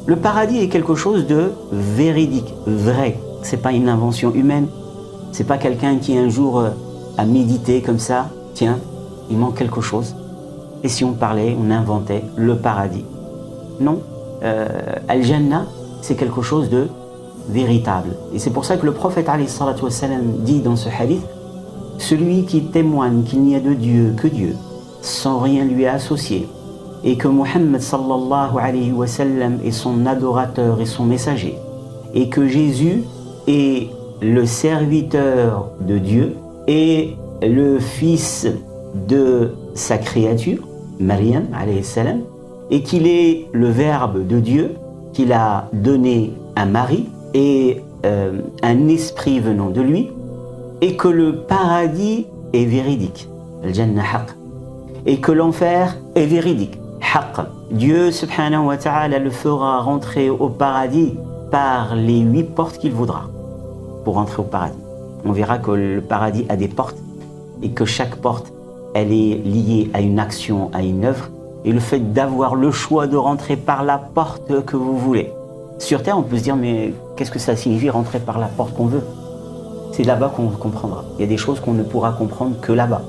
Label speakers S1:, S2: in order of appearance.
S1: Le paradis est quelque chose de véridique, vrai. C'est pas une invention humaine. C'est pas quelqu'un qui un jour a médité comme ça. Tiens, il manque quelque chose. Et si on parlait, on inventait le paradis. Non. Al-Jannah, c'est quelque chose de véritable. Et c'est pour ça que le prophète alayhi salatu wassalam dit dans ce hadith, celui qui témoigne qu'il n'y a de Dieu que Dieu, sans rien lui associer, et que Muhammad sallallahu alayhi wa sallam est son adorateur et son messager, et que Jésus est le serviteur de Dieu et le fils de sa créature, Maryam alayhi salam, et qu'il est le verbe de Dieu qu'il a donné à Marie et un esprit venant de lui, et que le paradis est véridique, al-Jannah haq, et que l'enfer est véridique, haq. Dieu subhanahu wa ta'ala le fera rentrer au paradis par les 8 portes qu'il voudra pour rentrer au paradis. On verra que le paradis a des portes et que chaque porte, elle est liée à une action, à une œuvre, et le fait d'avoir le choix de rentrer par la porte que vous voulez. Sur Terre, on peut se dire, mais qu'est-ce que ça signifie rentrer par la porte qu'on veut? C'est là-bas qu'on comprendra. Il y a des choses qu'on ne pourra comprendre que là-bas.